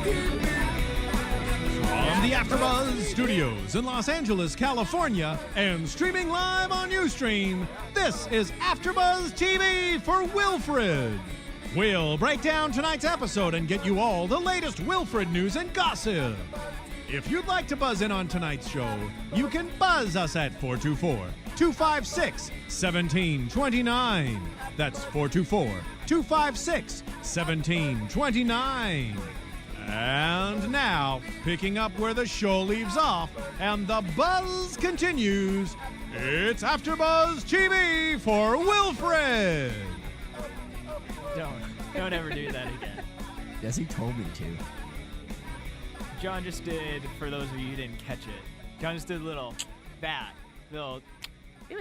From the AfterBuzz Studios in Los Angeles, California, and streaming live on Ustream, this is AfterBuzz TV for Wilfred. We'll break down tonight's episode and get you all the latest Wilfred news and gossip. If you'd like to buzz in on tonight's show, you can buzz us at 424-256-1729. That's 424-256-1729. And now, picking up where the show leaves off and the buzz continues, it's AfterBuzz TV for Wilfred. Don't ever do that again. Yes, he told me to. John just did, for those of you who didn't catch it, John just did a little bat. It was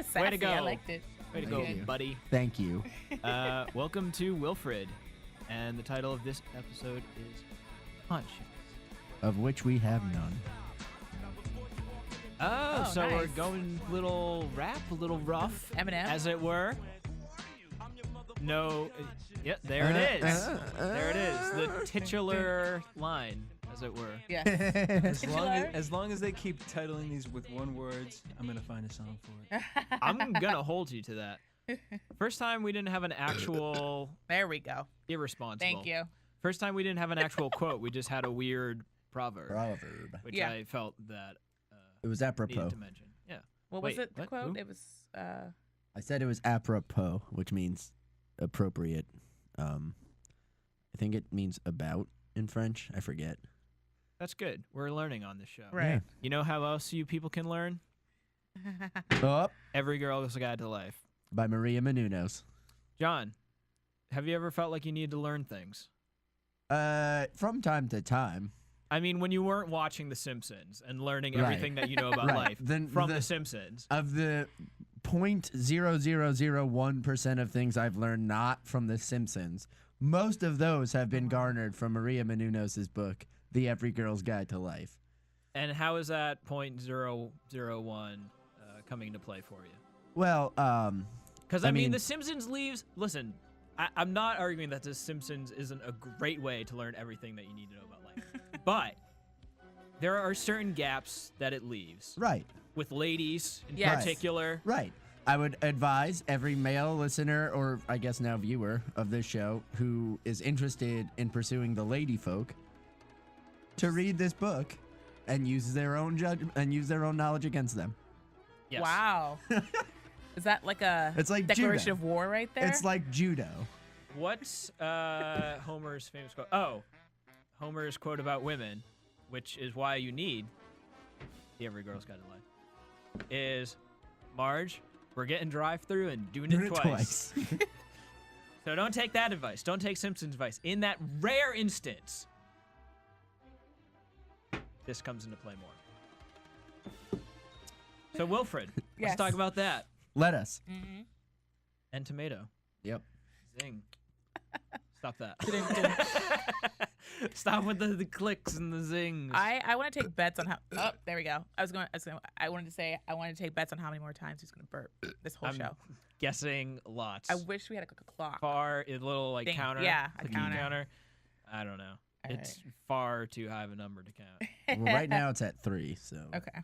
sassy. Way to go. I liked it. Way to go, buddy. Thank you. Welcome to Wilfred. And the title of this episode is Conscience. Of which we have none. Oh, so nice. we're going little rap, a little rough, Eminem. as it were. No, yep, there it is. There it is. The titular line, as it were. Yeah. As long as they keep titling these with one words, I'm gonna find a song for it. I'm gonna hold you to that. First time we didn't have an actual There we go. irresponsible. Thank you. First time we didn't have an actual quote. We just had a weird proverb, which Yeah. I felt that It was needed apropos. to mention. Yeah. What Wait, was it? The what? quote? Who? It was. I said it was apropos, which means appropriate. I think it means about in French. I forget. That's good. We're learning on this show. Right. You know how else you people can learn? Oh, Every Girl's Guide to Life. by Maria Menounos. John, have you ever felt like you needed to learn things? From time to time. I mean, when you weren't watching The Simpsons and learning Right. everything that you know about Right. life Then from the- The Simpsons. Of the 0.0001% of things I've learned not from The Simpsons, most of those have been garnered from Maria Menounos' book, The Every Girl's Guide to Life. And how is that 0.001 coming into play for you? Well, Because, I mean, The Simpsons leaves... Listen, I'm not arguing that The Simpsons isn't a great way to learn everything that you need to know about life. But there are certain gaps that it leaves. right. With ladies in Yes. particular. Right. I would advise every male listener, or I guess now viewer of this show, who is interested in pursuing the lady folk, to read this book and use their own judgment and use their own knowledge against them. Yes. Wow. Is that like a It's like declaration judo. of war right there? It's like judo. What's Homer's famous quote? Oh, Homer's quote about women, which is why you need the Every Girl's Guide to Life, is, Marge, we're getting drive-through and doing it twice. So don't take that advice. Don't take Simpsons advice. In that rare instance, this comes into play more. So Wilfred, let's Yes. talk about that. Let us. And tomato. Yep. Zing. Stop that. Stop with the clicks and the zings. I want to take bets on how. Oh, there we go. I wanted to say I wanted to take bets on how many more times he's gonna burp this whole I'm show. guessing lots. I wish we had a clock. Far, a little like Thing. counter. Yeah, a clicky counter. I don't know. All It's far too high of a number to count. Well, right now it's at 3, so. Okay.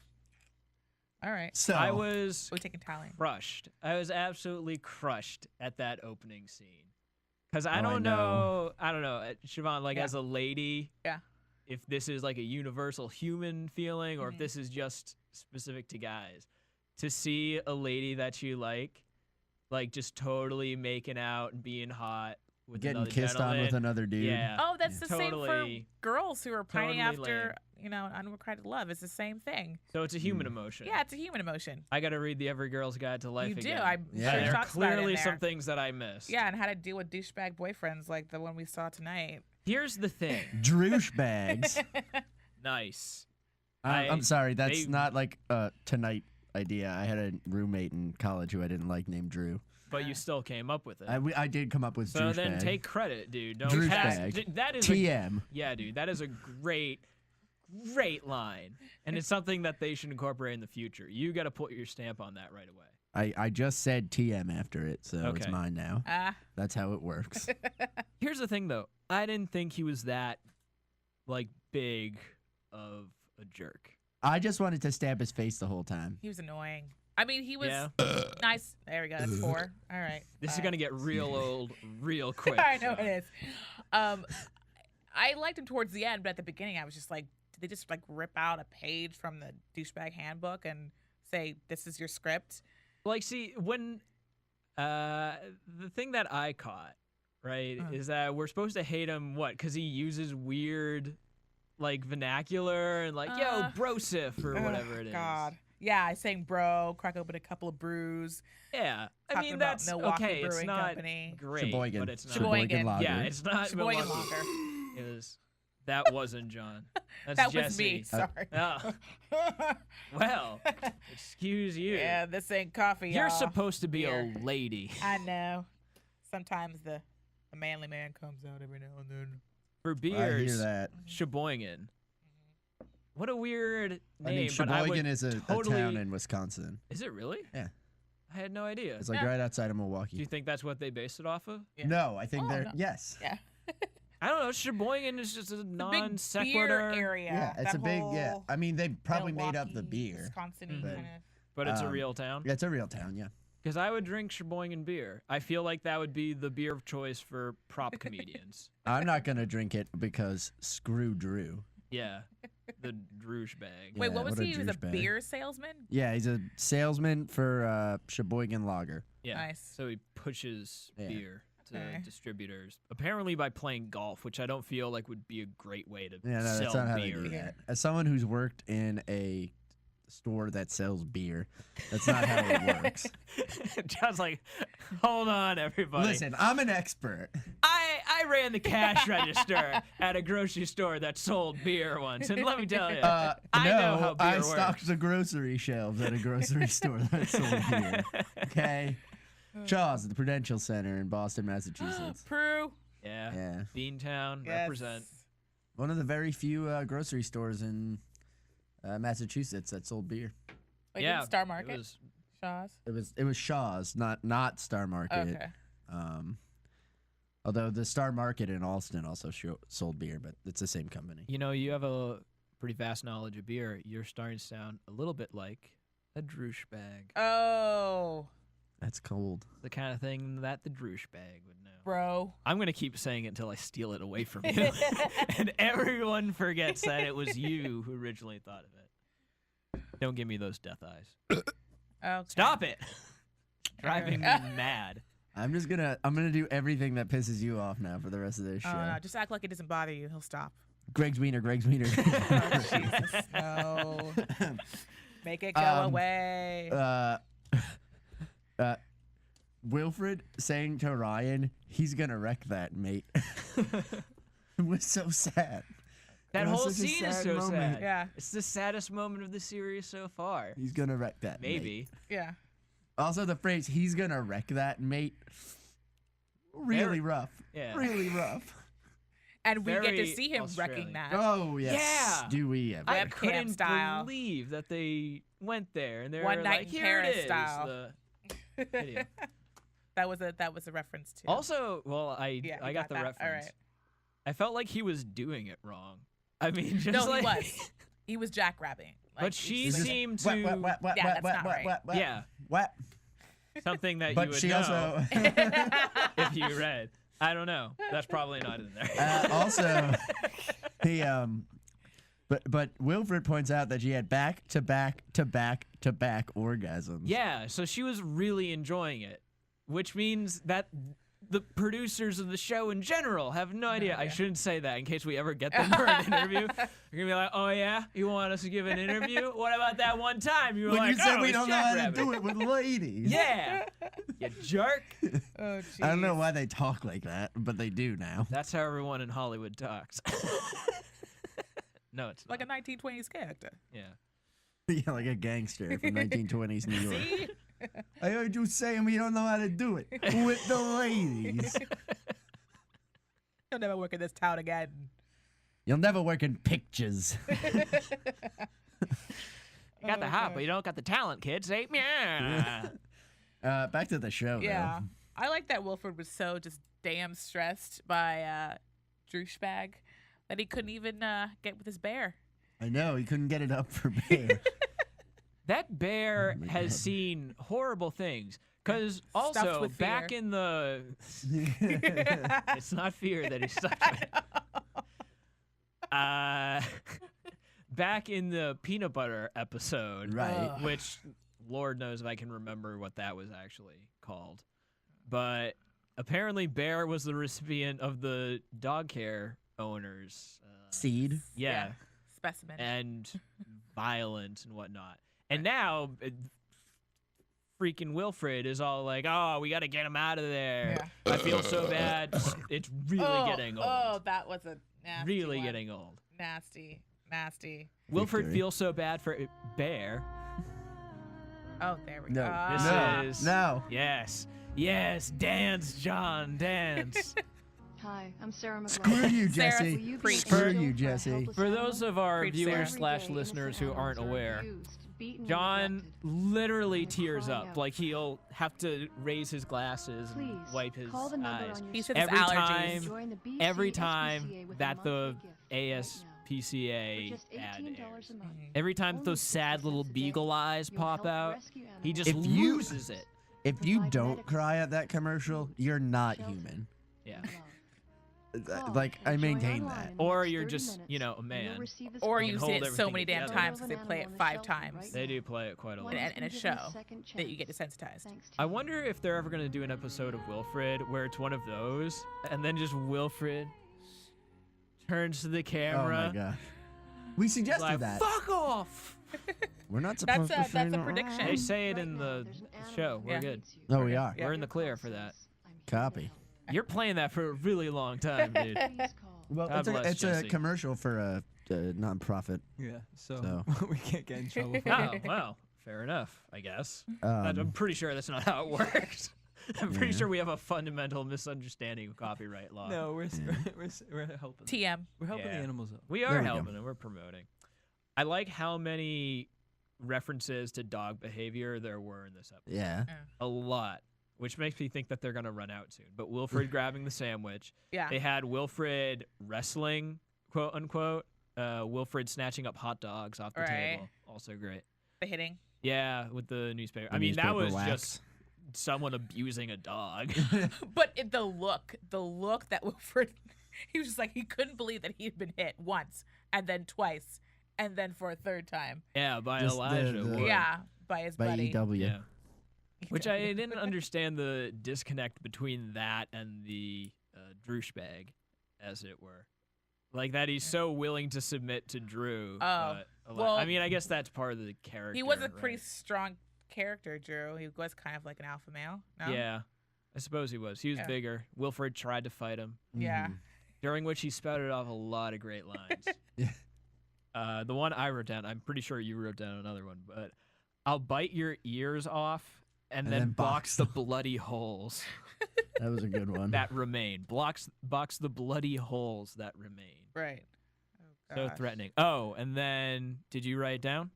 All right. So I was We're taking tallying. crushed. I was absolutely crushed at that opening scene. Because Oh, I I don't know. know, Siobhan, like Yeah. as a lady, Yeah. if this is like a universal human feeling or if this is just specific to guys, to see a lady that you like just totally making out and being hot with getting another kissed gentleman. on with another dude. Yeah. Oh, that's the same for Totally- girls who are pining totally after, unrequited love. It's the same thing. So it's a human emotion. Yeah, it's a human emotion. I got to read the Every Girl's Guide to Life You do. again. I'm Yeah. sure There are talks about it in clearly there. some things that I missed. Yeah, and how to deal with douchebag boyfriends like the one we saw tonight. Here's the thing. Droosh bags. Nice. I'm sorry, that's they- not like a tonight idea. I had a roommate in college who I didn't like named Drew. But you still came up with it. I did come up with So Droosh then bag. take credit, dude. Don't Droosh pass. bag. That is TM. yeah, dude. That is a great line, and it's something that they should incorporate in the future. You got to put your stamp on that right away. I just said TM after it, so it's Okay. mine now. Ah, That's how it works. Here's the thing, though. I didn't think he was that like big of a jerk. I just wanted to stab his face the whole time. He was annoying. I mean, he was Yeah. nice. There we go. That's 4. All right. This is Bye. gonna get real old real quick. I know so. it is. I liked him towards the end, but at the beginning, I was just like, did they just like rip out a page from the douchebag handbook and say, "This is your script"? Like, see, when the thing that I caught, right, is that we're supposed to hate him, what? Because he uses weird, like, vernacular and like, yo, brosif or whatever it is. God. Yeah, I sang bro, crack open a couple of brews. Yeah, I Talking mean about that's Milwaukee okay. It's Brewing not Company. great, Sheboygan. but it's not. Sheboygan. Lager. Yeah, it's not Sheboygan Milwaukee. longer. It was. That wasn't John. That's That Jesse. was me. Sorry. Oh, well, excuse you. Yeah, this ain't coffee. You're y'all. supposed to be Here. a lady. I know. Sometimes the manly man comes out every now and then. For I hear beers, that. Sheboygan. What a weird name. I mean, but I would Sheboygan is a totally... town in Wisconsin. Is it really? Yeah. I had no idea. It's like Yeah. right outside of Do Milwaukee. you think that's what they based it off of? Yeah. No, I think Oh, they're no. yes. Yeah. I don't know. Sheboygan is just a The non big sequitur. beer area. Yeah, it's that a big yeah. whole I mean, they probably made up the Milwaukee, beer. Wisconsin Mhm. kind of. But it's a Um, real town. Yeah, it's a real town. Yeah. Because I would drink Sheboygan beer. I feel like that would be the beer of choice for prop comedians. I'm not gonna drink it because screw Drew. Yeah, the droosh bag. Wait, Yeah, what was what a he? He was a douchebag. beer salesman. Yeah, he's a salesman for Sheboygan Lager. Yeah. Nice. So he pushes Yeah. beer to Okay. distributors. Apparently by playing golf, which I don't feel like would be a great way to Yeah, no, sell that's not how beer. they do that. As someone who's worked in a store that sells beer, that's not how it works. John's like, hold on, everybody. Listen, I'm an expert. I ran the cash register at a grocery store that sold beer once, and let me tell you, I no, know how beer I works. stocked the grocery shelves at a grocery store that sold beer. Okay. Shaw's at the Prudential Center in Boston, Massachusetts. Prue. Yeah. Yeah. Beantown, Yes. represent. One of the very few grocery stores in Massachusetts that sold beer. Like Yeah. in Star Market. It was, Shaw's. It was Shaw's, not Star Market. Okay. Although the Star Market in Alston also sold beer, but it's the same company. you know, you have a pretty vast knowledge of beer. You're starting to sound a little bit like a droosh bag. Oh, That's cold. The kind of thing that the droosh bag would know. bro. I'm going to keep saying it until I steal it away from you. And everyone forgets that it was you who originally thought of it. Don't give me those death eyes. Okay. Stop it. Driving me mad. I'm gonna do everything that pisses you off now for the rest of this show. Oh, no, just act like it doesn't bother you. He'll stop. Greg's Wiener. Oh, Jesus. No. Make it go away. Wilfred saying to Ryan, he's gonna wreck that, mate. It was so sad. That It was whole such a scene is sad so moment. sad. Yeah. It's the saddest moment of the series so far. He's gonna wreck that, mate. Maybe. Yeah. Also, the phrase "he's gonna wreck that, mate." Really Very- rough. yeah. Really rough. And we get to Very see him wrecking Australian. that. Oh yes. Yeah. Do we ever? I Webcam couldn't style. believe that they went there and they One were Night like, in here Paris it is. style. The video. That was a reference to. Also, well, I Yeah, I you got got the that. reference. All right. I felt like he was doing it wrong. I mean, just No, like, he was. He was jackrabbing. Like, But she he's like- seemed What, to Yeah, that's not right. Yeah. What? something that you But would she know also. if you read. I don't know. That's probably not in there. Also, he but Wilfred points out that she had back to back orgasms. Yeah, so she was really enjoying it, which means that the producers of the show in general have no idea. I idea. shouldn't say that in case we ever get them for an interview. They're gonna be like, "Oh yeah, you want us to give an interview? What about that one time you were When like, you said oh, we it's don't know how to Jackrabbit." do it with ladies. Yeah, you jerk. Oh, I don't know jeez. why they talk like that, but they do now. That's how everyone in Hollywood talks. No, it's Like a not. 1920s character. Yeah. Yeah, like a gangster from 1920s New York. See? I heard you saying we don't know how to do it with the ladies. You'll never work in this town again. You'll never work in pictures. You got the hop, but you don't got the talent, kids. Eh? Yeah. Back to the show. Yeah. Though. I like that Wilfred was so just damn stressed by douchebag. that he couldn't even get with his bear. I know he couldn't get it up for Bear. That bear Oh my has God. seen horrible things. Because Stuffed also, with back fear. in the... It's not fear that he's stuffed with. Back in the peanut butter episode, Right. which Lord knows if I can remember what that was actually called. But apparently Bear was the recipient of the dog care owners. Seed. Yeah. Specimen. And violence and whatnot. And now, freaking Wilfred is all like, oh, we got to get him out of there. Yeah. I feel so bad. It's really getting old. Oh, that was a nasty really one. getting old. Nasty. Wilfred Victory. feels so bad for Bear. Oh, there we No. go. This No. is... No. Yes, dance, John, dance. Hi, I'm Sarah McLeod. Screw you, Sarah, Jesse. Will you be Preach. Screw killed you, by a Jesse. helpless For animal? those of our Preach, viewers Sarah. Every day, / listeners innocent who aren't animals are aware, abused, beaten, and John neglected. literally They're tears crying up. out. Like he'll have to raise his glasses Please, and wipe his call the number eyes. on your He said screen. it's Every allergies. time, Join the BC every SPCA time with a that the monthly gift right now. ASPCA For just ad $18 airs. a month. Every time Only those 60 sad little cents a day. beagle eyes You'll pop help out, rescue he animals. just If you- loses it. If you Provide don't medical, cry at that commercial, you're not shelter, human. Yeah. and love. Call Like, I and join maintain online that. in the Or next you're 30 just, you minutes, know, a and man. you'll receive this Or phone you've hold seen it so everything many damn together. times because they play it 5 times They do play it quite a lot. in a show that you get desensitized. I wonder if they're ever going to do an episode of Wilfred where it's one of those, and then just Wilfred turns to the Oh camera. my gosh. We suggested like, that. fuck off! We're not That's supposed a- to say that's a no. prediction. They say it in the show. We're Yeah. good. Oh, we are. Yeah. We're in the clear for that. Copy. You're playing that for a really long time, dude. Well, God bless, it's a Jesse. commercial for a non-profit. Yeah, so, So. we can't get in trouble for Oh, that. well, fair enough, I guess. I'm Um, pretty sure that's not how it works. I'm pretty Yeah. sure we have a fundamental misunderstanding of copyright law. No, we're, Yeah. we're helping. TM. We're helping Yeah. the animals out. We There are we go. helping and we're promoting. I like how many references to dog behavior there were in this episode. yeah. A lot, which makes me think that they're going to run out soon. But Wilfred grabbing the sandwich. Yeah. They had Wilfred wrestling, quote unquote. Wilfred snatching up hot dogs off the Right. table. Also great. The hitting. Yeah, with the newspaper. The I mean, that newspaper was wax. just someone abusing a dog. But the look that Wilfred, he was just like, he couldn't believe that he'd been hit once and then twice and then for a third time. Yeah, by Just Elijah the- Wood. Yeah, by his By buddy. EW. Yeah. Which I didn't understand the disconnect between that and the douchebag, as it were. Like that he's so willing to submit to Drew. but well, I mean, I guess that's part of the character. He was a pretty right? strong character, Drew. He was kind of like an alpha male. No? Yeah, I suppose he was. He was Yeah. bigger. Wilfred tried to fight him, Yeah. Mhm. during which he spouted off a lot of great lines. Yeah. The one I wrote down, I'm pretty sure you wrote down another one, but I'll bite your ears off and then box the bloody holes That was a good one. that remain. Box the bloody holes that remain. Right. Oh, So gosh. threatening. Oh, and then did you write it down?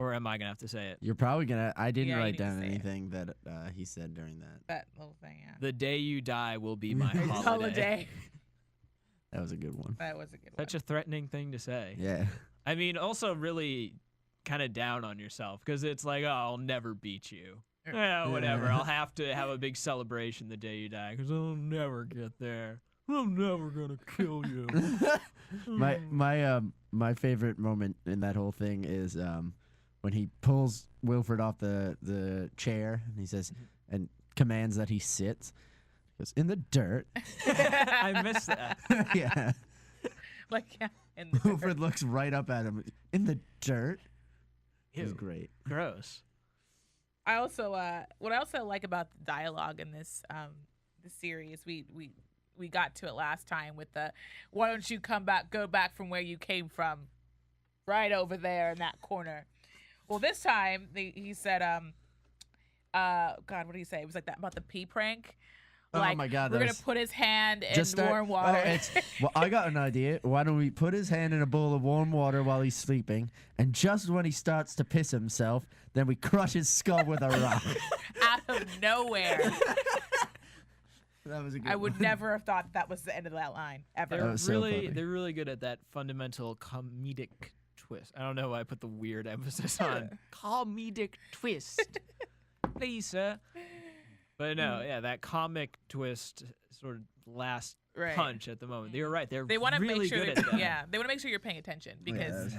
Or am I gonna have to say it? You're probably gonna. I didn't Yeah, you write need to down say it. anything that he said during that. That little thing, yeah. The day you die will be my Holiday. holiday. That was a good one. That was a good Such one. a threatening thing to say. Yeah. I mean, also really kind of down on yourself because it's like, oh, I'll never beat you. Yeah, whatever. Yeah. I'll have to have a big celebration the day you die because I'll never get there. I'm never gonna kill you. My favorite moment in that whole thing is when he pulls Wilfred off the chair and he says and commands that he sits. He goes in the dirt. I missed that. Yeah. Like, yeah. In the Wilfred looks right up at him in the dirt. It was Ew, great. gross. I also what I also like about the dialogue in this series, we got to it last time with the why don't you go back from where you came from, right over there in that corner. Well, this time he said God, what did he say? It was like that about the pee prank. Oh Like, my God, we're that gonna was- put his hand in Just start- warm water. Well, I got an idea. Why don't we put his hand in a bowl of warm water while he's sleeping, and just when he starts to piss himself, then we crush his skull with a rock. Out of nowhere. That was a good I would one. never have thought that was the end of that line ever. That was so funny. They're really good at that fundamental comedic twist. I don't know why I put the weird emphasis on comedic twist. Please, sir. But no, yeah, that comic twist sort of last Right. punch at the moment. You're right. They want to really make sure good that, at that. yeah, they want to make sure you're paying attention because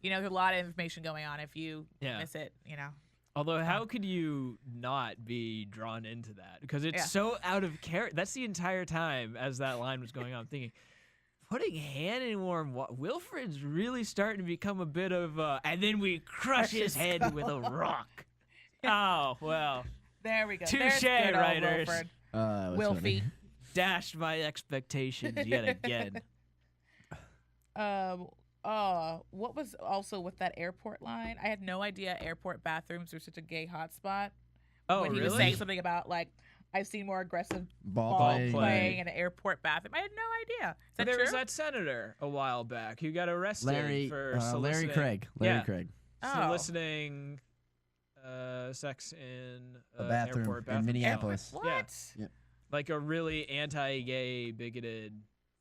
Yeah. there's a lot of information going on. If you Yeah. miss it, Although, how could you not be drawn into that? Because it's Yeah. so out of character. That's the entire time as that line was going on, I'm thinking, putting hand in warm water. Wilfred's really starting to become a bit of, and then we crush his head with a rock. Oh, well, there we go. Touche, There's good old writers. Wilfred. That was Wilfie. funny. dashed my expectations yet again. What was also with that airport line? I had no idea airport bathrooms were such a gay hotspot. Oh, when he really? was saying something about I've seen more aggressive Ball ball playing. playing in an airport bathroom. I had no idea. Is that There true? was that senator a while back who got arrested Larry for Larry soliciting. Craig. Craig. Oh. Soliciting sex in A bathroom airport in Minneapolis. What? Yeah. Like a really anti-gay, bigoted,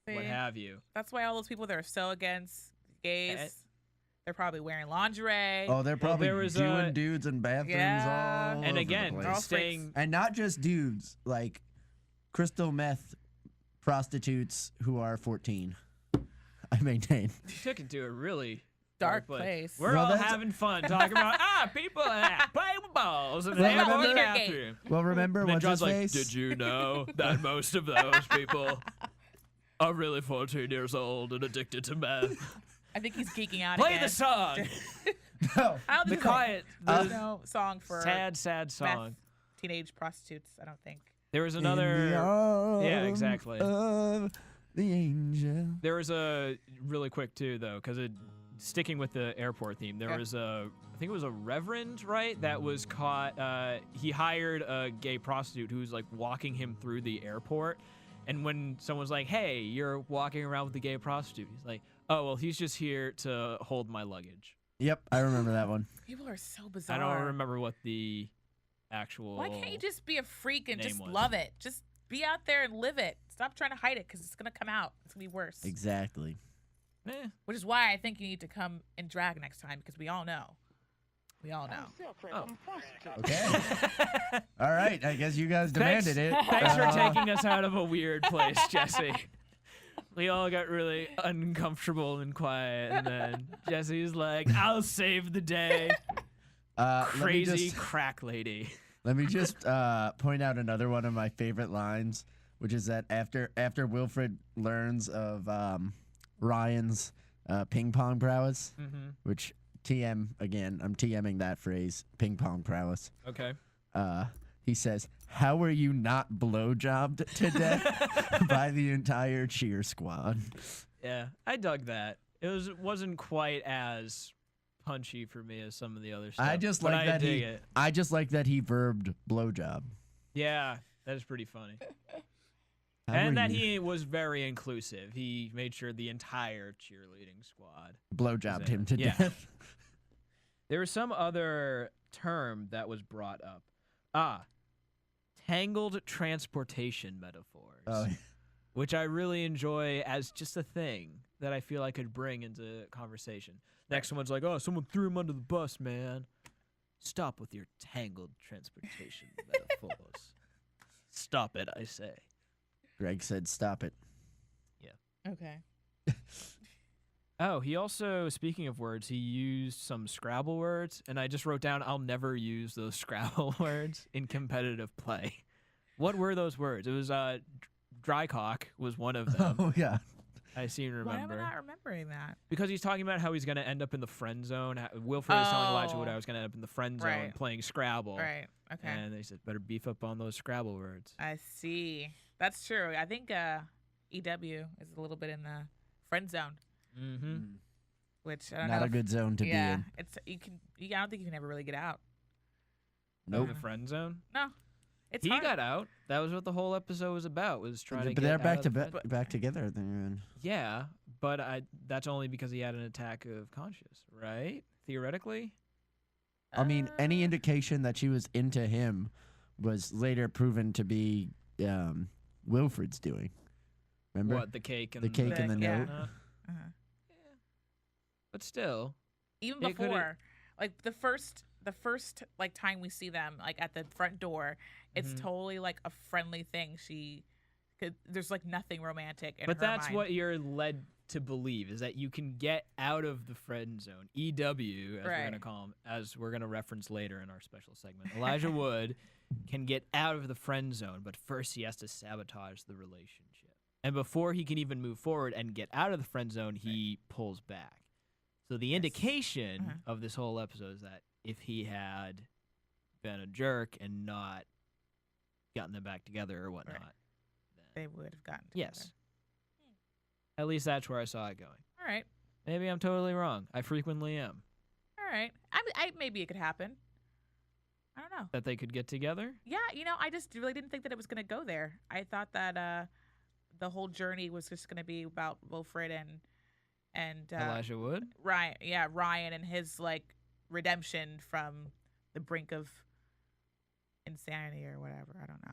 what See? have you. That's why all those people that are so against gays, Eh. they're probably wearing lingerie. Oh, they're probably there was doing a- dudes in bathrooms Yeah. all And over again, the all place. staying. And not just dudes, like crystal meth prostitutes who are 14. I maintain. You took it to a really Dark place. We're Well, all that's- having fun talking about people that play with balls in the Well, airport remember- bathroom. Well, remember And then what's John's his like, face? did you know that most of those people are really 14 years old and addicted to meth? I think he's geeking out Play again. the song. No. I don't The think quiet, there's the no song for sad meth song. teenage prostitutes. I don't think. There was In the another. arms Yeah, exactly. Of the angel. There was a really quick too, though, because sticking with the airport theme, there Yeah. was I think it was a reverend, right, that was caught. He hired a gay prostitute who was like walking him through the airport, and when someone's like, "Hey, you're walking around with a gay prostitute," he's like, "Oh, well, he's just here to hold my luggage." Yep, I remember that one. People are so bizarre. I don't remember what the actual. Why can't you just be a freak and name just was. love it? Just be out there and live it. Stop trying to hide it because it's gonna come out. It's gonna be worse. Exactly. Eh. Which is why I think you need to come in drag next time because we all know. We all know. Oh. Okay. All right. I guess you guys Thanks, demanded it. thanks for taking us out of a weird place, Jesse. We all got really uncomfortable and quiet, and then Jesse's like, "I'll save the day." Crazy crack lady. Let me just point out another one of my favorite lines, which is that after Wilfred learns of Ryan's ping pong prowess, which TM again, I'm TMing that phrase, ping pong prowess. Okay. He says, "How were you not blowjobbed to death by the entire cheer squad?" Yeah, I dug that. It wasn't quite as punchy for me as some of the other stuff. I just but like that dig he. it. I just like that he verbed blowjob. Yeah, that is pretty funny. How And were that you- he was very inclusive. He made sure the entire cheerleading squad. blowjobbed him to Yeah. death. There was some other term that was brought up. Tangled transportation metaphors. Oh, Which I really enjoy as just a thing that I feel I could bring into conversation. Next one's like, "Oh, someone threw him under the bus, man." Stop with your tangled transportation metaphors. Stop it, I say. Greg said, "Stop it." Okay. Oh, he also, speaking of words, he used some Scrabble words, and I just wrote down, "I'll never use those Scrabble words in competitive play." What were those words? It was dry cock was one of them. Oh yeah. I seem to Why am I remember. not remembering that? Because he's talking about how he's going to end up in the friend zone. Wilfred is telling Elijah Wood Oh. I was going to end up in the friend zone Right. playing Scrabble. Right. Okay. And they said, better beef up on those Scrabble words. I see. That's true. I think EW is a little bit in the friend zone, Mm-hmm. which I don't Not know. a good zone to yeah, be in. it's I don't think you can ever really get out. Nope. The friend zone? No, it's He hard. got out. That was what the whole episode was about, was trying to But get they're out back of to the friend- back together. Then. Yeah, but that's only because he had an attack of conscience, right? Theoretically? I mean, any indication that she was into him was later proven to be Wilfred's doing. Remember? What, the cake and The cake and the Yeah. note? Uh-huh. But still, Even It could've- before, like the first like time we see them like at the front door, it's Mhm. totally like a friendly thing. There's like nothing romantic in but her that's mind. what you're led to believe, is that you can get out of the friend zone. EW, as we're Right. going to call him, as we're going to reference later in our special segment. Elijah Wood can get out of the friend zone, but first he has to sabotage the relationship. And before he can even move forward and get out of the friend zone, he pulls back. So the indication Uh-huh. of this whole episode is that if he had been a jerk and not gotten them back together or whatnot, they would have gotten together. yes. At least that's where I saw it going. All right. Maybe I'm totally wrong. I frequently am. All right. I maybe it could happen. I don't know. That they could get together? Yeah, I just really didn't think that it was going to go there. I thought that the whole journey was just going to be about Wilfred and Elijah Wood? Ryan. Yeah, Ryan and his like redemption from the brink of insanity or whatever. I don't know.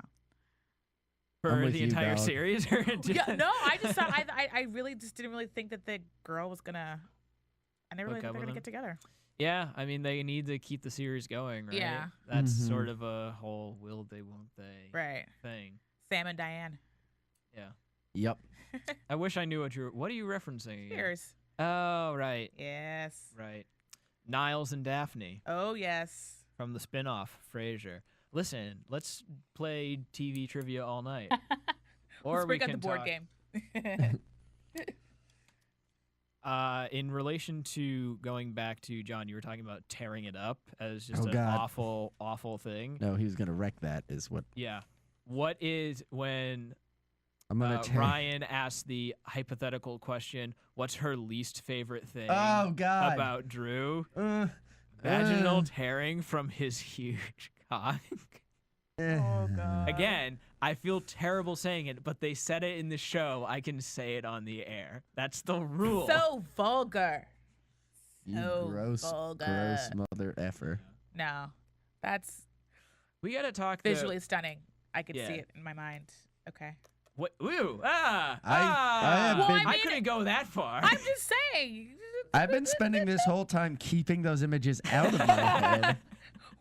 I'm For with the you, entire dog. series? Or Yeah, no, I just thought I really just didn't really think that the girl was gonna. I never really Hook thought up they were with gonna him? get together. Yeah, I mean, they need to keep the series going, right? Yeah. That's Mhm. sort of a whole will they, won't they Right. thing. Sam and Diane. Yeah. Yep. I wish I knew what are you referencing again? Cheers. Oh, right. Yes. Right. Niles and Daphne Oh yes. from the spin-off Frasier. Listen, let's play TV trivia all night. Or Let's break we out can the board talk- game. In relation to going back to John, you were talking about tearing it up as just Oh, an God. awful, awful thing. No, he was gonna wreck that. Is what Yeah. What is when I'm gonna tear. Ryan asks the hypothetical question, what's her least favorite thing Oh God. about Drew? Uh, Vaginal tearing from his huge cock. Oh god. Again, I feel terrible saying it, but they said it in the show. I can say it on the air. That's the rule. So vulgar. You So gross, vulgar. gross mother effer. No, that's We gotta talk visually stunning. I could see Yeah. it in my mind. Okay. What? Woo! Ah! I have Well, been- I I mean, couldn't go that far. I'm just saying. I've been spending this whole time keeping those images out of my head.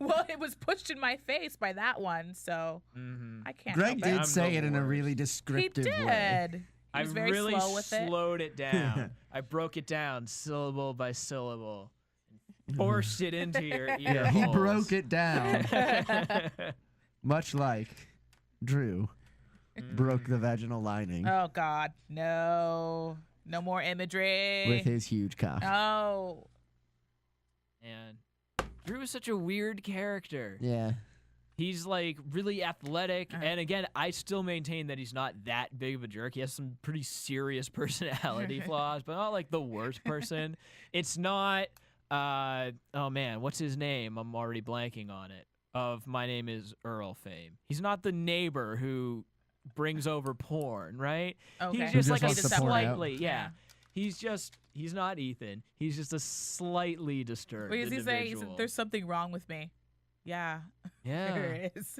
Well, it was pushed in my face by that one, so Mhm. I can't. Greg help did I'm it. say the it in a really worst. He descriptive did. way. He was I very really slow with it. slowed it down. I broke it down syllable by syllable, forced it into your ear. Yeah, he broke it down, it. much like Drew broke the vaginal lining Oh God, no, no more imagery. with his huge cock. Oh, And Drew is such a weird character. Yeah. He's like really athletic, Uh-huh. and again, I still maintain that he's not that big of a jerk. He has some pretty serious personality flaws, but not like the worst person. It's not. Oh man, what's his name? I'm already blanking on it. Of My Name Is Earl fame. He's not the neighbor who brings over porn, right? okay. He's Who just just like a wants to pour it out? slightly, yeah. He's not Ethan. He's just a slightly disturbed What does he say? He individual. said, "There's something wrong with me." Yeah, yeah, there is.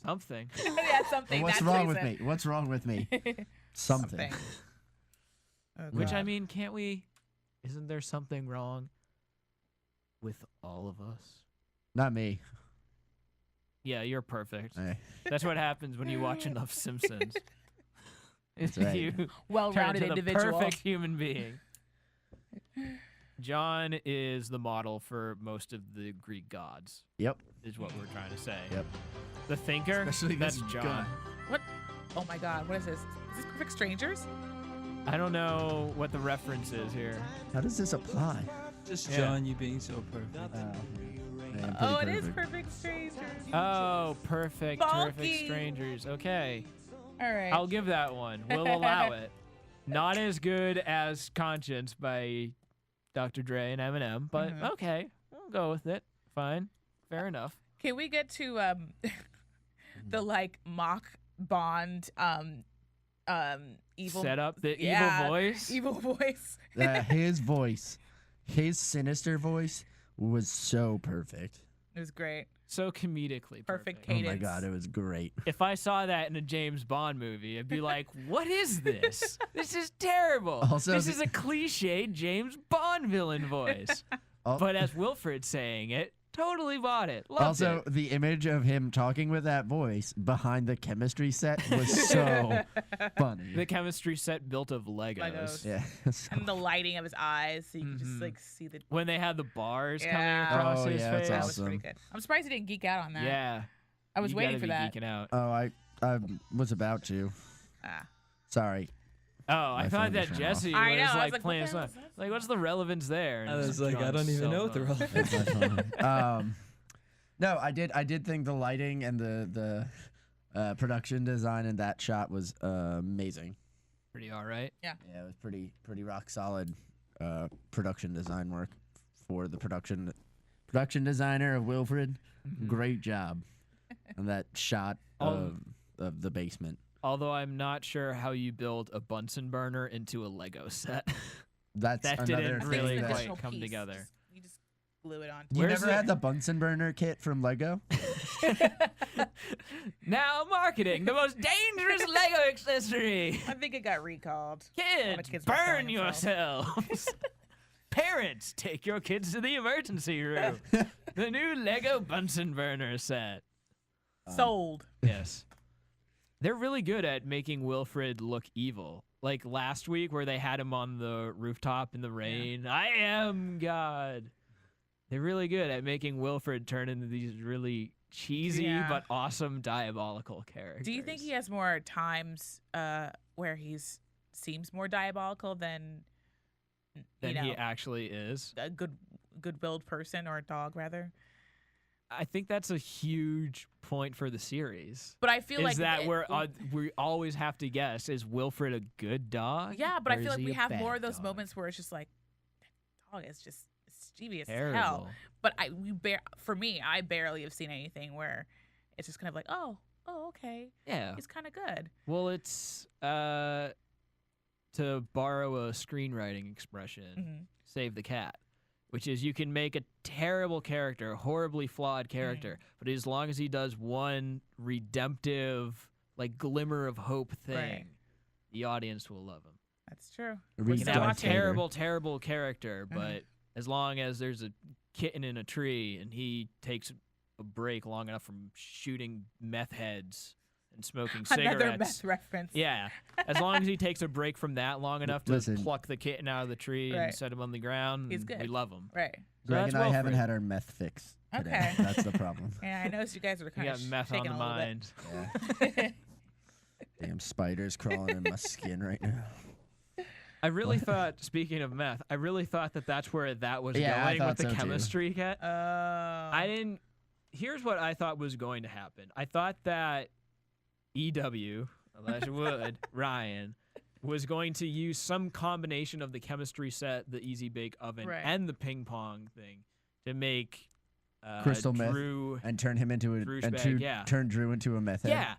something. Yeah, something. What's That's wrong what with he me? What's wrong with me? said. Something. Oh, Which I God. mean, can't we? Isn't there something wrong with all of us? Not me. Yeah, you're perfect. Hey. That's what happens when you watch enough Simpsons. That's right. You turn well-rounded into the individual. perfect human being. John is the model for most of the Greek gods, Yep. is what we're trying to say. Yep. The thinker, Especially that's this John. gun. What? Oh my God, what is this? Is this Perfect Strangers? I don't know what the reference is here. How does this apply? Just Yeah. John, you being so perfect. Man, Oh, pretty it is perfect. Perfect Strangers. Oh, perfect, terrific Bulky. strangers. Okay. All right. I'll give that one. We'll allow it. Not as good as Conscience by Dr. Dre and Eminem, but Mhm. okay, we'll go with it. Fine, fair enough. Can we get to the like mock Bond evil Set up the yeah, evil voice. evil voice? His voice, his sinister voice was so perfect. It was great. So comedically Perfect Oh cadence. my god, it was great. If I saw that in a James Bond movie, I'd be like, what is this? This is terrible. Also, this is a cliched James Bond villain voice. Al- But as Wilfred saying it, totally bought it. Loved Also, it. the image of him talking with that voice behind the chemistry set was so funny. The chemistry set built of Legos. Legos. Yeah. And the lighting of his eyes, so you could just like see the. When they had the bars coming Yeah. across Oh, his yeah, face. it's That was awesome. pretty good. I'm surprised he didn't geek out on that. Yeah. I was You waiting gotta for be that. geeking out. Oh, I was about to. Ah. Sorry. Oh, I My thought phone that just went Jesse off. I was know, I was like like, playing what the hell something. is that Like, what's the relevance there? And I it's was like, I John's don't even cell know what the phone. relevance That's my phone. No, I did think the lighting and the production design in that shot was amazing. Pretty all right. Yeah, it was pretty rock solid production design work for the production designer of Wilfred. Great job on that shot of the basement. Although I'm not sure how you build a Bunsen burner into a Lego set. That's That another didn't thing really It's an that- quite additional come piece. together. You just glue it on. You Where's never had the- the Bunsen burner kit from Lego? Now marketing, the most dangerous Lego accessory. I think it got recalled. lot of Kids, kids were burn killing yourselves. Parents, take your kids to the emergency room. The new Lego Bunsen burner set. Sold. Yes. They're really good at making Wilfred look evil. Like last week where they had him on the rooftop in the rain. I am God. They're really good at making Wilfred turn into these really cheesy Yeah. but awesome diabolical characters. Do you think he has more times where seems more diabolical than than you know, he actually is? a good-willed person or a dog rather? I think that's a huge point for the series. But I feel Is like that it- we always have to guess, is Wilfred a good dog? Yeah, but I or feel is like he we a have more bad of those dog? moments where it's just like that dog is just mischievous as hell. Terrible. But for me, I barely have seen anything where it's just kind of like, oh, okay, Yeah. he's kind of good. Well, it's to borrow a screenwriting expression, Mm-hmm. save the cat, which is you can make a terrible character, a horribly flawed character, but as long as he does one redemptive, like glimmer of hope thing, Right. the audience will love him. That's true. You can have a Redemptive. terrible character, Uh-huh. but as long as there's a kitten in a tree and he takes a break long enough from shooting meth heads and smoking cigarettes. Another meth reference. Yeah, as long as he takes a break from that long enough to Listen. pluck the kitten out of the tree and Right. set him on the ground, He's we good. love him. Right. So Greg that's and I haven't Wilfred. had our meth fix today. Okay. That's the problem. Yeah, I noticed you guys were You kind got of meth on shaking the a little mind. Yeah. Damn spiders crawling in my skin right now. I really thought, speaking of meth, I really thought that that's where that was Yeah, I going with thought the so too. chemistry kit. Oh. I didn't. Here's what I thought was going to happen. I thought that EW, Elijah Wood, Ryan, was going to use some combination of the chemistry set, the easy bake oven, Right. and the ping pong thing to make Crystal meth. Drew. And turn him into turn Drew into a meth head. Yeah,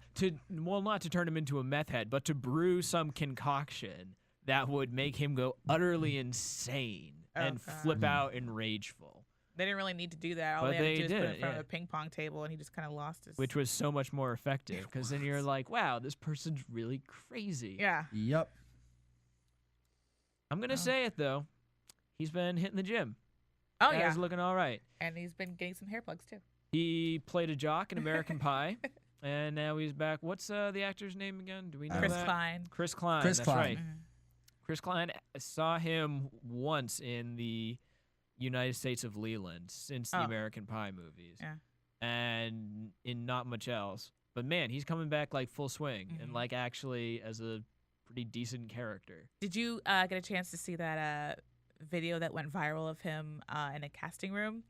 not to turn him into a meth head, but to brew some concoction that would make him go utterly insane and Oh, flip out and rageful. They didn't really need to do that. All But they had they to do was put did it it, in front yeah. of a ping pong table, and he just kind of lost his. Which was so much more effective because then you're like, wow, this person's really crazy. Yeah. Yep. I'm gonna say it though, he's been hitting the gym. Oh Guy's yeah. looking all right. And he's been getting some hair plugs too. He played a jock in American Pie, and now he's back. What's the actor's name again? Do we know Chris that? Klein. Chris Klein. Chris That's Klein. right. Mhm. Chris Klein. I saw him once in the United States of Leland since the Oh. American Pie movies, Yeah. and in not much else. But man, he's coming back like full swing and Mhm. like actually as a pretty decent character. Did you get a chance to see that video that went viral of him in a casting room?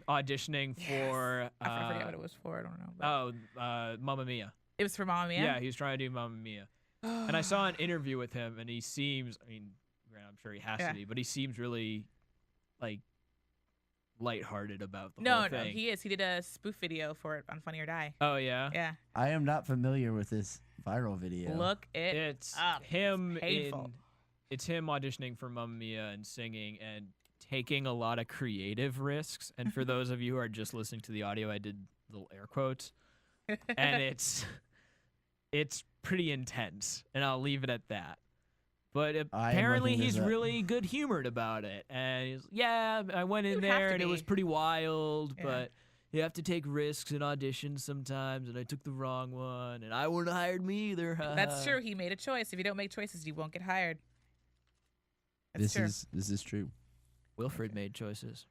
Auditioning for I forget what it was for. I don't know. But Mamma Mia. it was for Mamma Mia. Yeah, he was trying to do Mamma Mia. And I saw an interview with him, and he seems, I mean, granted, I'm sure he has Yeah. to be, but he seems really, like, lighthearted about the No, whole no, thing. he is. He did a spoof video for it on Funny or Die. Oh, yeah? Yeah. I am not familiar with this viral video. Look It's up. him It's painful. it's him auditioning for Mamma Mia and singing, and taking a lot of creative risks. And for those of you who are just listening to the audio, I did little air quotes. And it's pretty intense, and I'll leave it at that. But apparently he's really good humored about it. And he's, yeah, I went in there and it was pretty wild, but you have to take risks in auditions sometimes, and I took the wrong one, and I wouldn't have hired me either. That's true. He made a choice. If you don't make choices, you won't get hired. This is true. Wilfred made choices.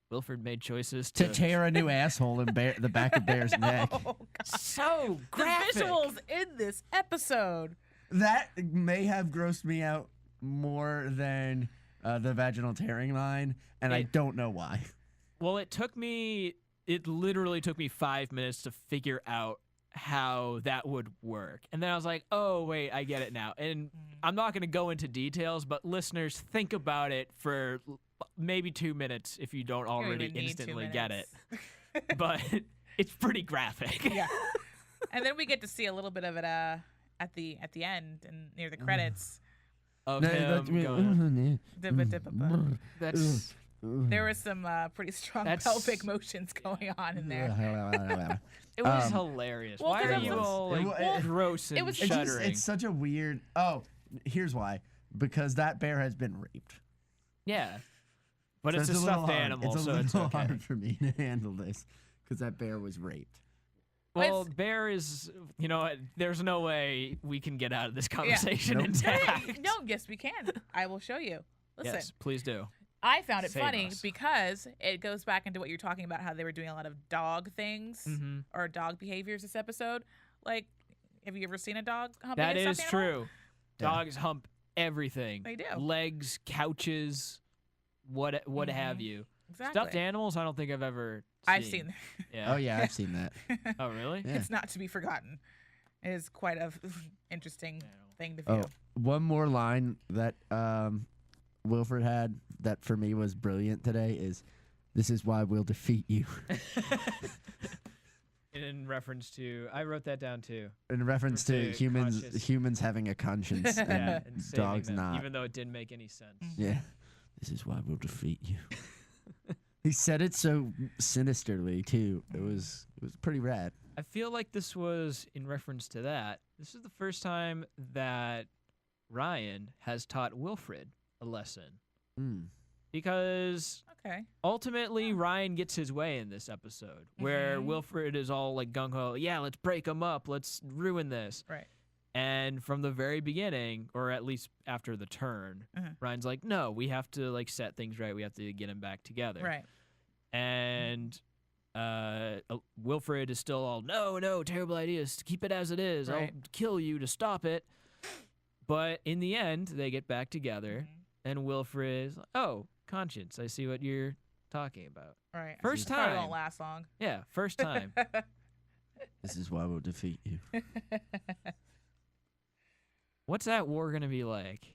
Wilfred made choices To tear a new asshole in the back of Bear's neck. God. So graphic. The visuals in this episode. That may have grossed me out more than the vaginal tearing line, and I don't know why. Well, it literally took me 5 minutes to figure out how that would work. And then I was like, oh, wait, I get it now. And I'm not going to go into details, but listeners, think about it for maybe 2 minutes if you don't already instantly get it. But it's pretty graphic. Yeah. And then we get to see a little bit of it at the end and near the credits. Of him going, that's... There were some pretty strong pelvic motions going on in there. It was hilarious. Well, why are you all like gross and shuddering? It's such a weird... Oh, here's why. Because that bear has been raped. Yeah. But So it's a stuffed animal, it's a so little it's okay. hard for me to handle this because that bear was raped. Well, Bear is, you know, there's no way we can get out of this conversation Nope. intact. No, yes, we can. I will show you. Listen. Yes, please do. I found it Save funny us. because it goes back into what you're talking about, how they were doing a lot of dog things or dog behaviors this episode. Like, have you ever seen a dog humping That a is stuffed animal? true. Dogs hump everything. They do. Legs, couches, what have you. Exactly. Stuffed animals, I don't think I've ever seen. I've seen Yeah. Oh, yeah, I've seen that. Oh, really? Yeah. It's not to be forgotten. It is quite a interesting thing to view. Oh, one more line that Wilfred had that for me was brilliant today is, "This is why we'll defeat you." In reference to, I wrote that down too. In reference to conscious. humans having a conscience and And saving dogs them, not. even though it didn't make any sense. Yeah. This is why we'll defeat you. He said it so sinisterly too. It was pretty rad. I feel like this was in reference to that. This is the first time that Ryan has taught Wilfred a lesson. Because Okay. ultimately Ryan gets his way in this episode, where Wilfred is all like gung-ho, yeah, let's break them up, let's ruin this. Right. And from the very beginning, or at least after the turn, Ryan's like, no, we have to like set things right. We have to get them back together. Right. And Wilfred is still all, no, terrible ideas. Keep it as it is. Right. I'll kill you to stop it. But in the end, they get back together, and Wilfred is like, oh, conscience. I see what you're talking about. Right. First Probably time. won't last long. Yeah, first time. This is why we'll defeat you. What's that war going to be like?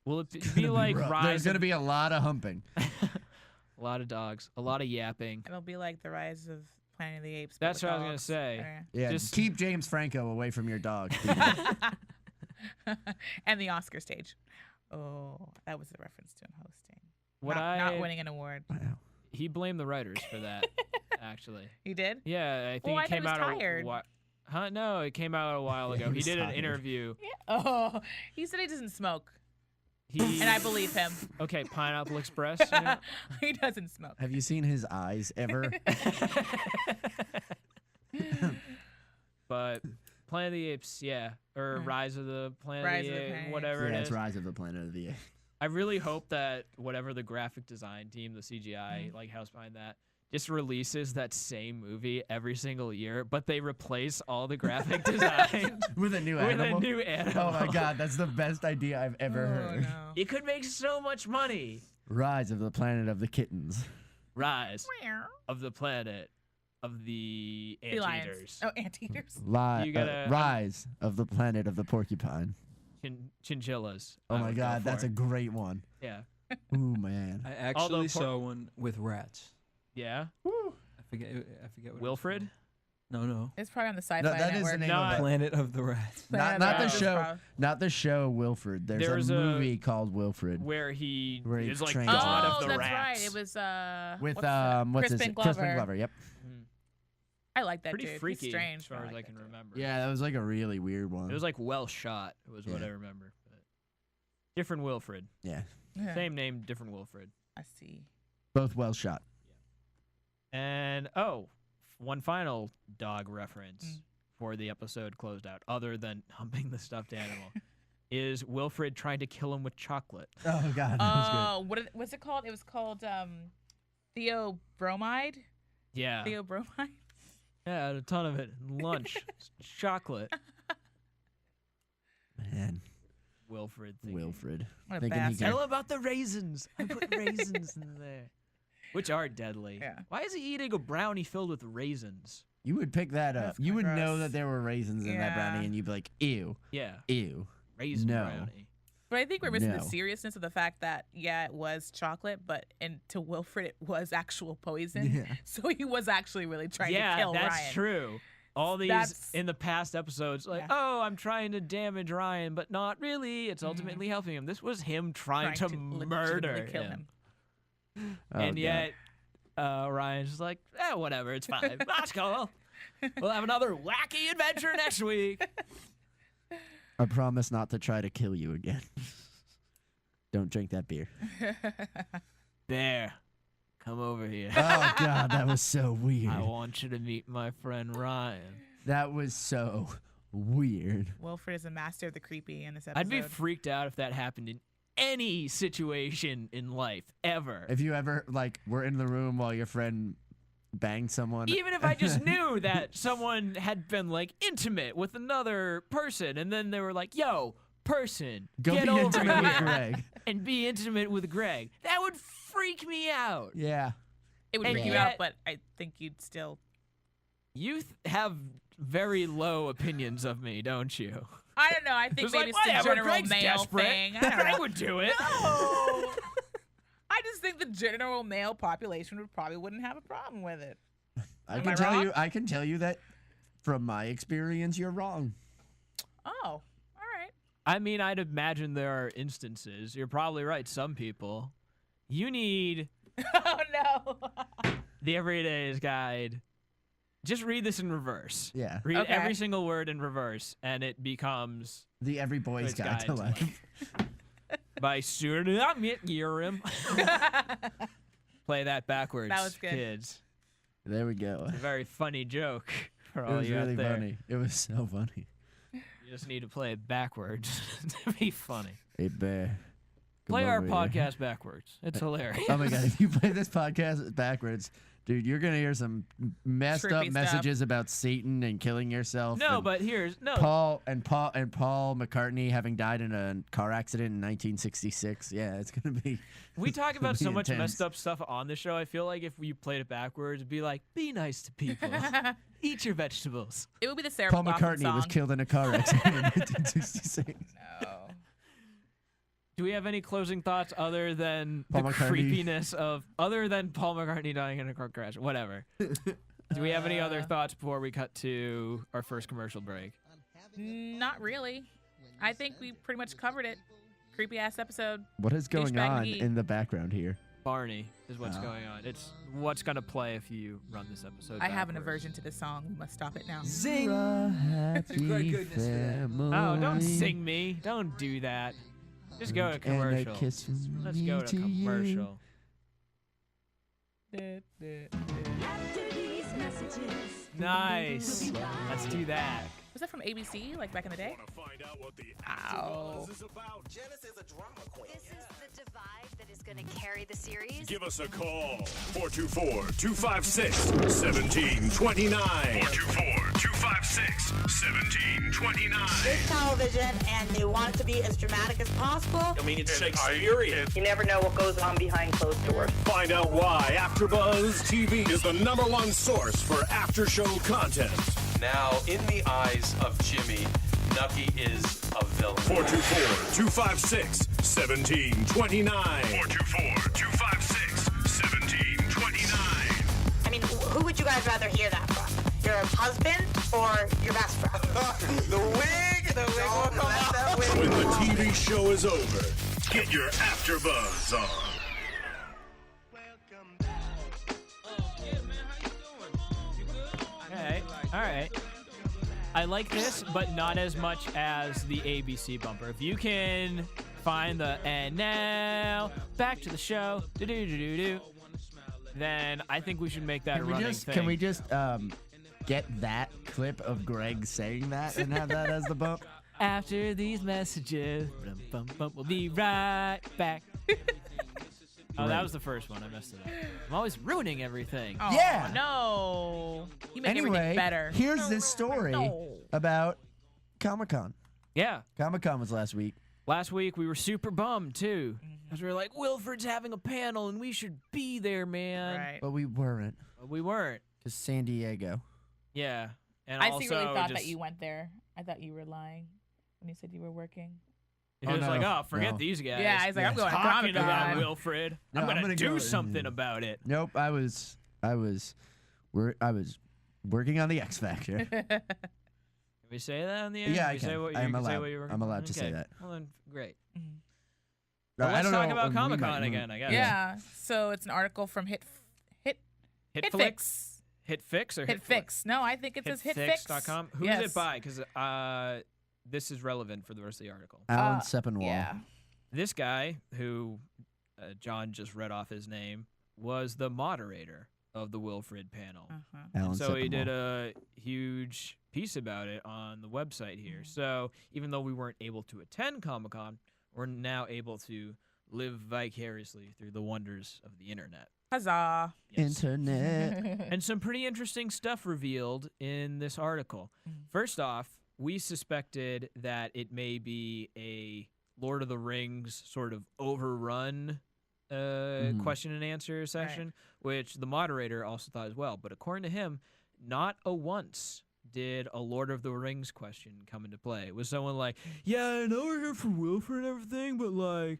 Will it be like Rise? There's gonna be a lot of humping. A lot of dogs, a lot of yapping. It'll be like the Rise of Planet of the Apes. but That's with what I was gonna dogs. say. Yeah, Just- keep James Franco away from your dog. And the Oscar stage. Oh, that was a reference to him hosting. What not winning an award. Wow. He blamed the writers for that, actually. He did? Yeah, I think Well, I it thought came he was out tired. Huh? No, it came out a while ago. he He was did an tired. interview. Yeah. Oh, he said he doesn't smoke. He And I believe him. Okay, Pineapple Express. You know? He doesn't smoke. Have you seen his eyes ever? But Planet of the Apes, yeah, or Rise of the Planet Rise of of the the Apes, Planet whatever Yeah, it it's is. Rise of the Planet of the Apes. I really hope that whatever the graphic design team, the CGI like house behind that, just releases that same movie every single year, but they replace all the graphic design With a new with animal. a new animal. Oh my god, that's the best idea I've ever heard. No. You could make so much money. Rise of the Planet of the Kittens. Rise of the Planet of the Felines. Anteaters. Oh, anteaters. You gotta- Rise of the Planet of the Porcupine. Chinchillas. Oh I my would go god, that's for. a great one. Yeah. Ooh man. I actually Although saw one with rats. Yeah. I forget what. Wilfred? No. It's probably on the Sci-Fi that is Network. the name Not- of it. Planet of the Rats. Not Planet the of the show. Rats. Not the show Wilfred. There's a movie called Wilfred where he Where he is like trains god them. of the that's rats. right. It was with what's his Crispin Crispin Glover. Glover. Yep. I like that pretty dude. freaky He's strange, as far but as I like can that dude. remember. Yeah, that was like a really weird one. It was like well shot. Was what Yeah. I remember. But different Wilfred. yeah, Yeah. Same name, different Wilfred. I see. both well shot. And one final dog reference for the episode closed out, other than humping the stuffed animal, is Wilfred trying to kill him with chocolate. Oh god, that was What's it called? It was called Theobromide. Yeah. Theobromide. Yeah, I had a ton of it. Lunch. Chocolate. good. Man, Wilfred. Thinking, Wilfred. What a Thinking he bastard. can- Tell him about the raisins. I put raisins in there. Which are deadly. Yeah. Why is he eating a brownie filled with raisins? You would pick that up. That's You would kinda know gross. that there were raisins in that brownie, Yeah. and you'd be like, ew, Yeah. ew. Raisin No. brownie. But I think we're missing No. the seriousness of the fact that it was chocolate, but to Wilfred it was actual poison. Yeah. So he was actually really trying Yeah, to kill that's Ryan. true. All these That's- in the past episodes, like, Yeah. oh, I'm trying to damage Ryan, but not really. It's ultimately helping him. This was him trying to murder legitimately kill him. Oh, And God. yet, Ryan's just like, whatever, it's fine. That's cool. We'll have another wacky adventure next week. I promise not to try to kill you again. Don't drink that beer. Bear, come over here. Oh god, that was so weird. I want you to meet my friend Ryan. That was so weird. Wilfred is a master of the creepy in this episode. I'd be freaked out if that happened in any situation in life, ever. If you ever were in the room while your friend banged someone, Even if I just knew that someone had been intimate with another person, and then they were like, "Yo, person, go get be over intimate here with Greg. and be intimate with Greg," that would freak me out. Yeah. it would and freak you yet- out, but I think you'd still. You have very low opinions of me, don't you? I don't know. I think It's maybe like, it's the whatever, general Greg's male desperate. thing. I don't Greg know. would do it. No. I just think the general male population wouldn't have a problem with it. I Am can I tell wrong? you. I can tell you that from my experience, you're wrong. Oh, all right. I mean, I'd imagine there are instances. You're probably right. Some people. You need Oh no. the Everyday's Guide. Just read this in reverse. Yeah. Read Okay. every single word in reverse, and it becomes The Every Boy's Boy's Guide to Life. by Suriname Urim. Play that backwards, That was good. kids. There we go. It's a very funny joke for It all was you really out there. funny. It was so funny. You just need to play it backwards to be funny. Hey bear. come Play our over here. podcast backwards. It's hilarious. Oh my god! If you play this podcast backwards, dude, you're gonna hear some messed up Trippy stuff. messages about Satan and killing yourself. No, and but here's no. Paul McCartney having died in a car accident in 1966. Yeah, it's gonna be. We talk about be so much intense. messed up stuff on the show. I feel like if we played it backwards, it'd be like, be nice to people. Eat your vegetables. It would be the Sarah Paul McLachlan McCartney song. was killed in a car accident in 1966. No. Do we have any closing thoughts other than Paul the McCartney. creepiness of, other than Paul McCartney dying in a car crash? Whatever. Do we have any other thoughts before we cut to our first commercial break? Not really. I think we pretty much covered it. Creepy ass episode. What is going Douchebag on McGee. in the background here? Barney is what's Oh. going on. It's what's going to play if you run this episode I have an backwards. aversion to the song. We must stop it now. Zing! Happy Great goodness for that. family. Oh, don't sing me. Don't do that. Just go to And a commercial. kiss from Let's me go to you. commercial. Nice. Let's do that. Was that from ABC, like back in the day? Find out what the Ow. AfterBuzz is about? This is the divide that is going to carry the series. Give us a call. 424-256-1729. 424-256-1729. It's television, and they want it to be as dramatic as possible. I mean, it's Shakespearean. You never know what goes on behind closed doors. Find out why AfterBuzz TV is the #1 source for after-show content. Now, in the eyes of Jimmy, Nucky is a villain. 424-256-1729. 424-256-1729. I mean, who would you guys rather hear that from? Your your husband or your best friend. The wig will come out. When the TV show is over, get your AfterBuzz on. All right. I like this, but not as much as the ABC bumper. If you can find the "and now back to the show," then I think we should make that a running thing. Can we just get that clip of Greg saying that and have that as the bump? After these messages, we'll be right back. Oh, that was the first one. I messed it up. I'm always ruining everything. Oh, Yeah. No. You make Anyway, everything better. here's this story about Comic-Con. Yeah. Comic-Con was last week. Last week, we were super bummed, too. Because we were like, Wilfred's having a panel, and we should be there, man. Right. But we weren't. But we weren't. Because San Diego. Yeah. And I also secretly thought just, that you went there. I thought you were lying when you said you were working. He Oh, was no, like, oh, forget no. these guys. Yeah, I was like, I'm going to Talking Comic-Con. about Wilfred. No, I'm I'm gonna gonna do go- something about it. Nope, I was working on the X Factor. Can we say that on the air? Yeah, I Can we say can. what I you am can say allowed. what you were I'm allowed to say Okay. that. Well, then, great. I Well, let's don't talk know, about we Comic-Con might- again, I guess. Yeah. So it's an article from HitFix. HitFix or HitFix. No, I think it says HitFix. HitFix.com. Who's Yes. it by? Because this is relevant for the rest of the article. Alan Sepinwall. Yeah. This guy, who John just read off his name, was the moderator of the Wilfred panel. Alan So he did Sepinwall. a huge piece about it on the website here. So even though we weren't able to attend Comic-Con, we're now able to live vicariously through the wonders of the internet. Huzzah. Yes. Internet. And some pretty interesting stuff revealed in this article. First off, we suspected that it may be a Lord of the Rings sort of overrun question and answer session, which the moderator also thought as well. But according to him, not a once did a Lord of the Rings question come into play. It was someone like, yeah, I know we're here for Wilfred and everything, but like...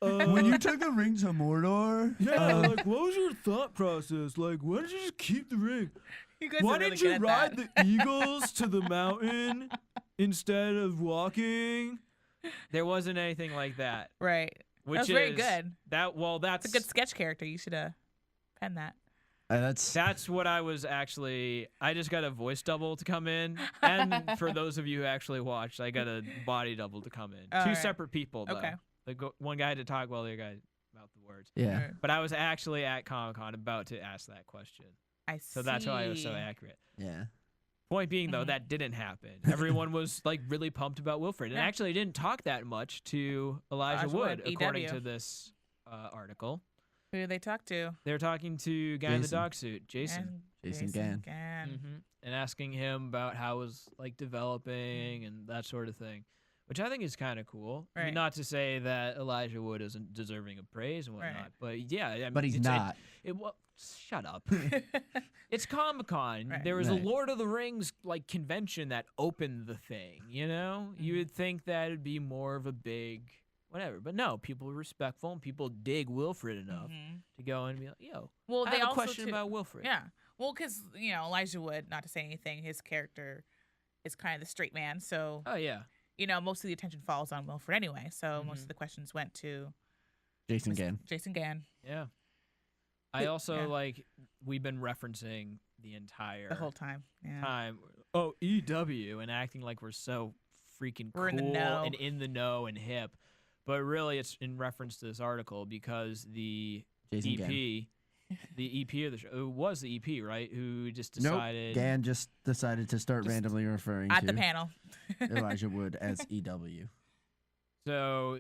when you took the ring to Mordor, yeah, like, what was your thought process? Like, why did you just keep the ring? You guys Why are really did you good at ride that. the eagles to the mountain instead of walking? There wasn't anything like that. Right. Which That was very is- good. That's It's a good sketch character. You should have penned that. that's what I was actually. I just got a voice double to come in, and for those of you who actually watched, I got a body double to come in. All Two right. separate people though. Okay. One guy had to talk while the other guy mouthed the words. Yeah. But I was actually at Comic-Con about to ask that question. I So that's why it was so see. accurate. Yeah. Point being, though, that didn't happen. Everyone was like really pumped about Wilfred, and Yeah. actually didn't talk that much to Elijah Elijah Wood, Wood, according EW. to this article. Who did they talk to? They're talking to guy in the Jason. dog suit, Jason, Jason Gann. and asking him about how it was like developing and that sort of thing, which I think is kind of cool. I mean, Right. not to say that Elijah Wood isn't deserving of praise and whatnot, Right. but yeah, I mean, But he's it's- not. Well, shut up. It's Comic-Con. Right. There was Right. a Lord of the Rings like convention that opened the thing. You know, you would think that it'd be more of a big whatever, but no. People were respectful and people dig Wilfred enough to go and be like, "Yo, Well, I they have a also question too- about Wilfred." Yeah. Well, because Elijah Wood, not to say anything, his character is kind of the straight man, so Oh yeah. Most of the attention falls on Wilfred anyway. So most of the questions went to Jason Gann. Jason Gann. Yeah. I also Yeah. like we've been referencing the entire The whole time. Yeah. time. Oh, EW and acting like we're so freaking We're in cool the know. and in the know and hip. But really it's in reference to this article because the Jason EP the EP of the show it was the EP, right? Who just Nope. decided Gann just decided to start randomly referring At to the panel. Elijah Wood as EW. So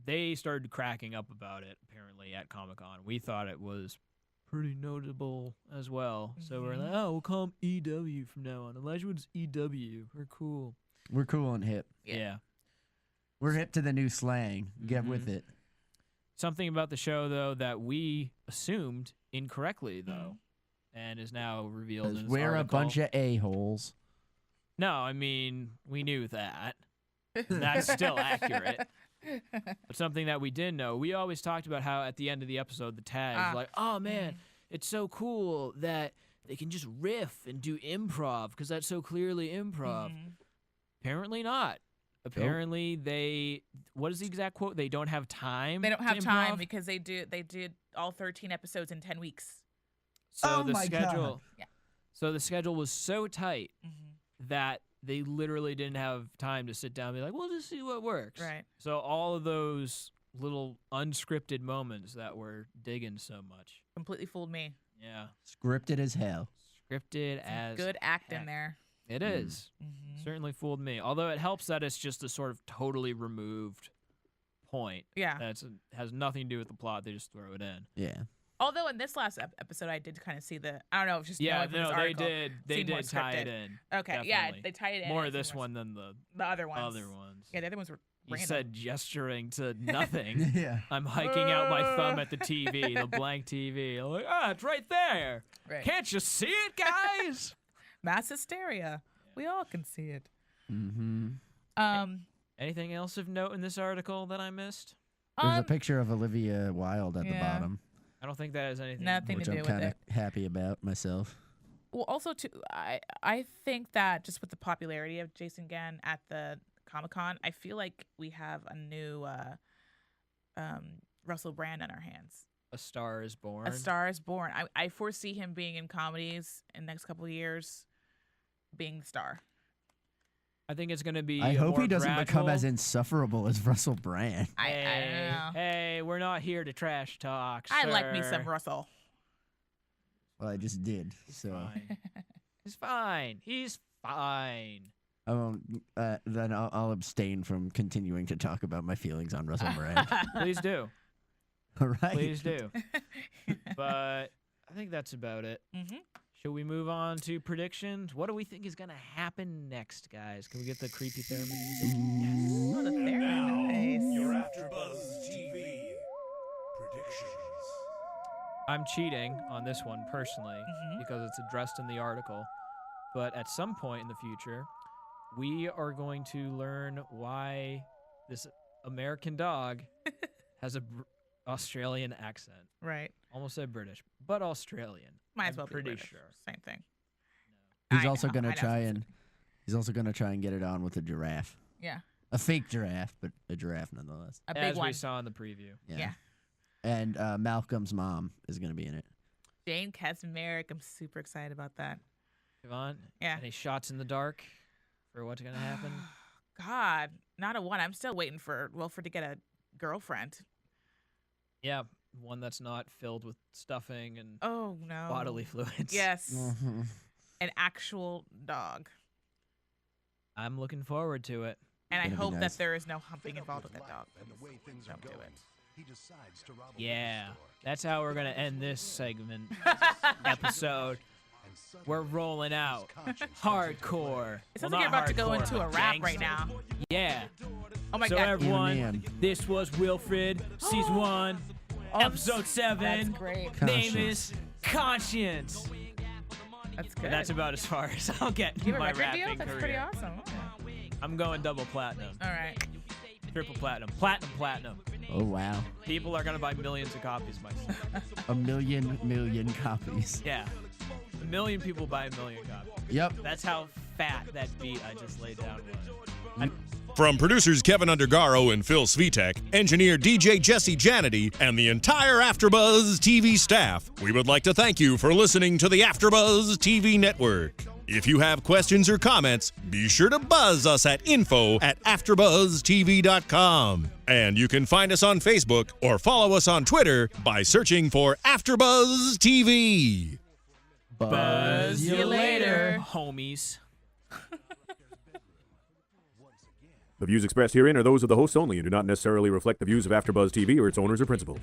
they started cracking up about it apparently at Comic-Con. We thought it was pretty notable as well. So we're like, oh, we'll call him EW from now on. Elijah Wood's EW. We're cool. We're cool and hip. Yeah. We're hip to the new slang. Get with it. Something about the show, though, that we assumed incorrectly, though, and is now revealed in this We're article. a bunch of a-holes. No, I mean, we knew that. That's still accurate. But something that we didn't know, we always talked about how at the end of the episode, the tag was like, oh, man, it's so cool that they can just riff and do improv because that's so clearly improv. Apparently not. Apparently what is the exact quote? They don't have time. They don't have to time improv? because they did all 13 episodes in 10 weeks. So the my schedule. God. Yeah. So the schedule was so tight that they literally didn't have time to sit down and be like, we'll just see what works. Right. So all of those little unscripted moments that we're digging so much. Completely fooled me. Yeah. Scripted as hell. Scripted Some as good acting heck. there. It is. Certainly fooled me. Although it helps that it's just a sort of totally removed point. Yeah. Has nothing to do with the plot. They just throw it in. Yeah. Although in this last episode, I did kind of see I don't know, if just Yeah, knowing from this no, article, they seemed more did tie it scripted. in. Okay, yeah, definitely. they tied it in. More and of it this seemed more one than the other ones. other ones. Yeah, the other ones were You random. said gesturing to nothing. Yeah. I'm hiking out my thumb at the TV, the blank TV. I'm like, it's right there. Right. Can't you see it, guys? Mass hysteria. We all can see it. Mm-hmm. Anything else of note in this article that I missed? There's a picture of Olivia Wilde at the yeah. bottom, I don't think that has anything. Nothing which to do I'm with kind of it. happy about myself. Well, also too, I think that just with the popularity of Jason Gann at the Comic-Con, I feel like we have a new Russell Brand on our hands. A Star is Born. A Star is Born. I foresee him being in comedies in the next couple of years, being the star. I think it's going to be. I hope more he doesn't become as gradual. insufferable as Russell Brand. I don't know. Hey, we're not here to trash talk. I like me sir. some Russell. Well, I just did, so Fine. He's fine. He's fine. I won't. Then I'll abstain from continuing to talk about my feelings on Russell Brand. Please do. All right. Please do. But I think that's about it. Should we move on to predictions? What do we think is going to happen next, guys? Can we get the creepy theremin music? Oh, the theremin. Nice. Your AfterBuzz TV predictions. I'm cheating on this one personally because it's addressed in the article. But at some point in the future, we are going to learn why this American dog has a Australian accent. Right. Almost said British, but Australian. Might as I'm well be pretty British. sure. Same thing. He's I also know, gonna I know. try and get it on with a giraffe. Yeah. A fake giraffe, but a giraffe nonetheless. A big As one. we saw in the preview. Yeah. And Malcolm's mom is gonna be in it. Jane Kasmerick. I'm super excited about that. Yvonne? Yeah. Any shots in the dark for what's going to happen? God, not a one. I'm still waiting for Wilfred to get a girlfriend. Yeah, one that's not filled with stuffing and Oh no. bodily fluids. Yes. An actual dog. I'm looking forward to it. And I Gonna be hope nice. that there is no humping involved with that dog. Don't do it. Yeah, that's how we're going to end this segment episode. We're rolling out hardcore. It sounds Well, like you're not about to go hardcore, into a but rap right gangsta. now. Yeah. Oh my So God. everyone, man. this was Wilfred, season 1, episode 7. That's great. Name is Conscience. That's good. And that's about as far as I'll get you in have a my record deal? rapping That's career. pretty awesome. I'm going double platinum, All right. triple platinum, platinum. Oh wow. People are gonna buy millions of copies of my stuff. A million copies. Yeah, 1 million people buy 1 million copies. Yep. That's how fat that beat I just laid down was. From producers Kevin Undergaro and Phil Svitek, engineer DJ Jesse Janity, and the entire AfterBuzz TV staff, we would like to thank you for listening to the AfterBuzz TV network. If you have questions or comments, be sure to buzz us at info@AfterBuzzTV.com. And you can find us on Facebook or follow us on Twitter by searching for AfterBuzz TV. Buzz you later. homies. The views expressed herein are those of the hosts only and do not necessarily reflect the views of AfterBuzz TV or its owners or principals.